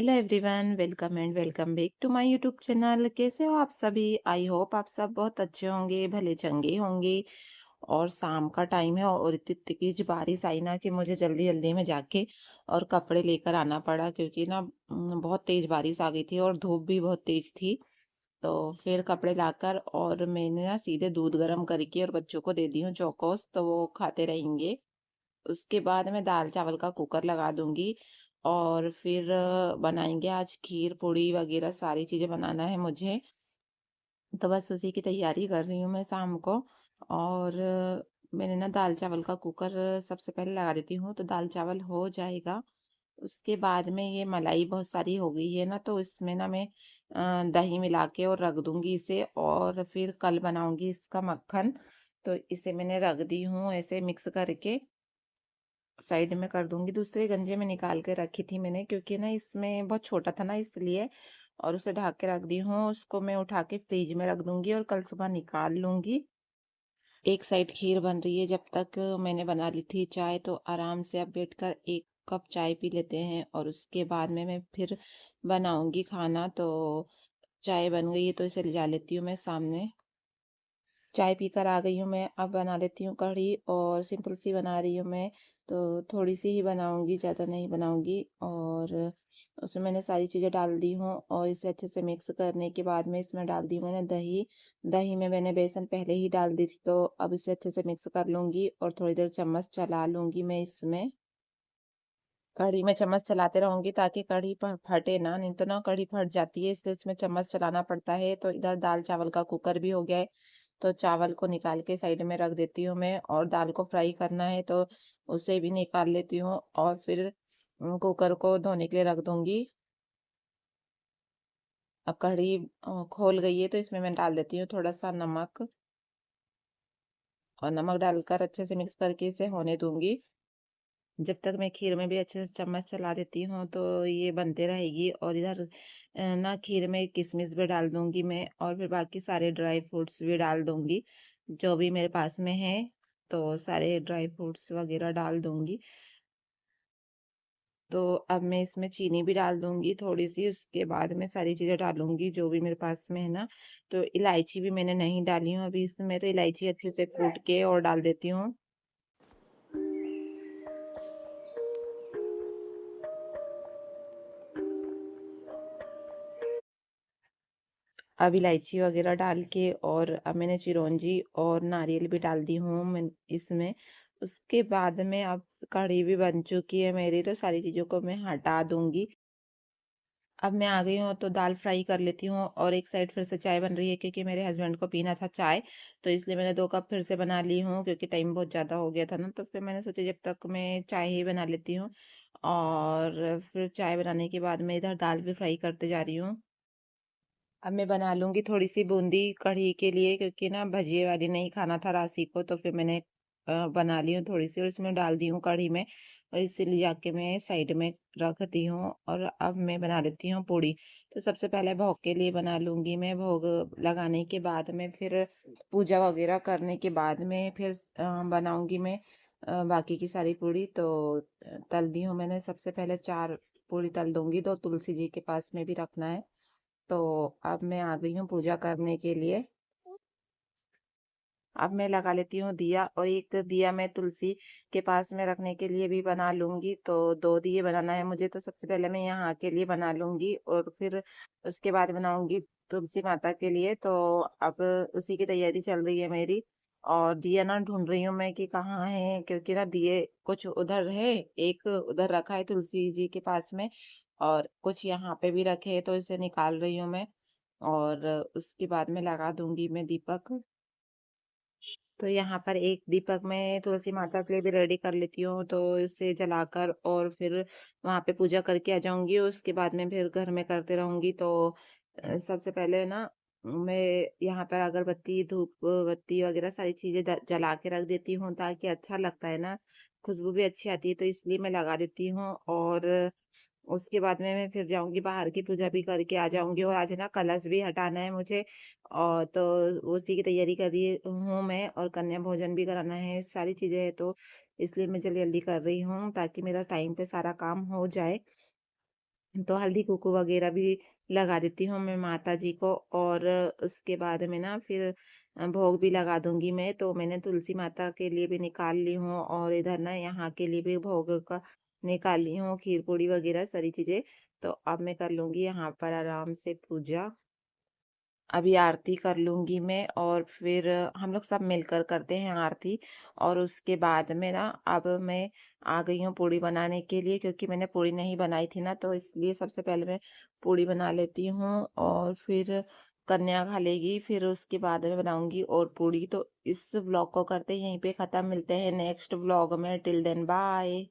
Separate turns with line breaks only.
Hello everyone, welcome and welcome back to my YouTube channel. कैसे हो आप सभी? आई होप आप सब बहुत अच्छे होंगे, भले चंगे होंगे। और शाम का टाइम है और इतनी तेज बारिश आई ना कि मुझे जल्दी जल्दी में जाके और कपड़े लेकर आना पड़ा, क्योंकि ना बहुत तेज बारिश आ गई थी और धूप भी बहुत तेज थी। तो फिर कपड़े लाकर और मैंने ना सीधे दूध गर्म करके और बच्चों को दे दी हूँ चौकोस, तो वो खाते रहेंगे। उसके बाद मैं दाल चावल का कुकर लगा दूंगी और फिर बनाएंगे आज खीर पूड़ी वगैरह सारी चीजें बनाना है मुझे। तो बस उसी की तैयारी कर रही हूँ मैं शाम को। और मैंने ना दाल चावल का कुकर सबसे पहले लगा देती हूँ तो दाल चावल हो जाएगा। उसके बाद में ये मलाई बहुत सारी हो गई है ना, तो इसमें ना मैं दही मिला के और रख दूंगी इसे, और फिर कल बनाऊंगी इसका मक्खन। तो इसे मैंने रख दी हूँ ऐसे मिक्स करके, साइड में कर दूंगी। दूसरे गंजे में निकाल के रखी थी मैंने, क्योंकि ना इसमें बहुत छोटा था ना इसलिए। और उसे ढक के रख दी हूँ। उसको मैं उठा के फ्रिज में रख दूंगी और कल सुबह निकाल लूंगी। एक साइड खीर बन रही है, जब तक मैंने बना ली थी चाय, तो आराम से अब बैठकर एक कप चाय पी लेते हैं और उसके बाद में मैं फिर बनाऊंगी खाना। तो चाय बन गई है तो इसे ले जा लेती हूँ मैं सामने। चाय पीकर आ गई हूँ मैं, अब बना लेती हूँ कढ़ी, और सिंपल सी बना रही हूँ मैं। तो थोड़ी सी ही बनाऊंगी, ज़्यादा नहीं बनाऊंगी। और उसमें मैंने सारी चीज़ें डाल दी हूँ और इसे अच्छे से मिक्स करने के बाद में इसमें डाल दी हूँ मैंने दही। दही में मैंने बेसन पहले ही डाल दी थी, तो अब इसे अच्छे से मिक्स कर लूंगी और थोड़ी देर चम्मच चला लूंगी मैं इसमें। कढ़ी में चम्मच चलाते रहूंगी ताकि कढ़ी फटे ना, नहीं तो ना कढ़ी फट जाती है, इसलिए इसमें चम्मच चलाना पड़ता है। तो इधर दाल चावल का कुकर भी हो गया है, तो चावल को निकाल के साइड में रख देती हूँ मैं। और दाल को फ्राई करना है तो उसे भी निकाल लेती हूँ और फिर कुकर को धोने के लिए रख दूंगी। अब कढ़ी खोल गई है तो इसमें मैं डाल देती हूँ थोड़ा सा नमक, और नमक डालकर अच्छे से मिक्स करके इसे होने दूंगी। जब तक मैं खीर में भी अच्छे से चम्मच चला देती हूँ तो ये बनते रहेगी। और इधर ना खीर में किशमिश भी डाल दूंगी मैं, और फिर बाकी सारे ड्राई फ्रूट्स भी डाल दूंगी जो भी मेरे पास में है। तो सारे ड्राई फ्रूट्स वगैरह डाल दूंगी। तो अब मैं इसमें चीनी भी डाल दूंगी थोड़ी सी, उसके बाद में सारी चीजें डालूंगी जो भी मेरे पास में है ना। तो इलायची भी मैंने नहीं डाली हूँ अभी इसमें, तो इलायची अच्छे से कूट के और डाल देती हूँ। अब इलायची वगैरह डाल के, और अब मैंने चिरौंजी और नारियल भी डाल दी हूँ मैं इसमें। उसके बाद में अब कढ़ी भी बन चुकी है मेरी, तो सारी चीज़ों को मैं हटा दूंगी। अब मैं आ गई हूँ तो दाल फ्राई कर लेती हूँ, और एक साइड फिर से चाय बन रही है, क्योंकि मेरे हस्बैंड को पीना था चाय। तो इसलिए मैंने 2 कप फिर से बना ली हूँ, क्योंकि टाइम बहुत ज़्यादा हो गया था ना, तो फिर मैंने सोचा जब तक मैं चाय ही बना लेती हूँ। और फिर चाय बनाने के बाद मैं इधर दाल भी फ्राई करते जा रही हूँ। अब मैं बना लूंगी थोड़ी सी बूंदी कढ़ी के लिए, क्योंकि ना भजिए वाली नहीं खाना था राशि को, तो फिर मैंने बना ली हूँ थोड़ी सी और इसमें डाल दी हूँ कढ़ी में। और इसे ले जाके मैं साइड में रख दी हूँ। और अब मैं बना लेती हूँ पूड़ी। तो सबसे पहले भोग के लिए बना लूंगी मैं। भोग लगाने के बाद में फिर पूजा वगैरह करने के बाद में फिर बनाऊंगी मैं बाकी की सारी पूड़ी। तो तल दी हूँ मैंने, सबसे पहले 4 पूड़ी तल दूंगी, तो तुलसी जी के पास में भी रखना है। तो अब मैं आ गई हूँ पूजा करने के लिए। अब मैं लगा लेती हूँ दिया, और एक दिया मैं तुलसी के पास में रखने के लिए भी बना लूंगी। तो 2 दिए बनाना है मुझे, तो सबसे पहले मैं यहाँ के लिए बना लूंगी और फिर उसके बाद बनाऊंगी तुलसी माता के लिए। तो अब उसी की तैयारी चल रही है मेरी। और दिया ना ढूंढ रही हूँ मैं कि कहाँ है, क्योंकि ना दिए कुछ उधर है, एक उधर रखा है तुलसी जी के पास में, और कुछ यहाँ पे भी रखे हैं, तो इसे निकाल रही हूँ मैं। और उसके बाद में लगा दूंगी मैं दीपक। तो यहाँ पर एक दीपक मैं तुलसी माता के लिए भी रेडी कर लेती हूँ, तो इसे जलाकर और फिर वहां पे पूजा करके आ जाऊंगी। उसके बाद में फिर घर में करते रहूंगी। तो सबसे पहले ना मैं यहाँ पर अगरबत्ती धूप बत्ती वगैरह सारी चीजें जला के रख देती हूँ, ताकि अच्छा लगता है ना, खुशबू भी अच्छी आती है, तो इसलिए मैं लगा देती हूँ। और उसके बाद में मैं फिर जाऊंगी बाहर की पूजा भी करके आ जाऊंगी। और आज ना कलश भी हटाना है मुझे, और तो उसी की तैयारी कर रही हूँ मैं, और कन्या भोजन भी कराना है, सारी चीजें हैं, तो इसलिए मैं जल्दी जल्दी कर रही हूँ ताकि मेरा टाइम पे सारा काम हो जाए। तो हल्दी कुकू वगैरह भी लगा देती हूँ मैं माता जी को, और उसके बाद में ना फिर भोग भी लगा दूंगी मैं। तो मैंने तुलसी माता के लिए भी निकाल ली हूँ, और इधर ना यहाँ के लिए भी भोग का निकाल ली हूँ, खीर पूड़ी वगैरह सारी चीजें। तो अब मैं कर लूंगी यहाँ पर आराम से पूजा। अभी आरती कर लूंगी मैं, और फिर हम लोग सब मिलकर करते हैं आरती। और उसके बाद में ना अब मैं आ गई हूँ पूड़ी बनाने के लिए, क्योंकि मैंने पूड़ी नहीं बनाई थी ना, तो इसलिए सबसे पहले मैं पूड़ी बना लेती हूँ, और फिर कन्या खा लेगी, फिर उसके बाद में बनाऊंगी और पूड़ी। तो इस व्लॉग को करते हैं यहीं पे खत्म, मिलते हैं नेक्स्ट व्लॉग में, टिल देन बाय।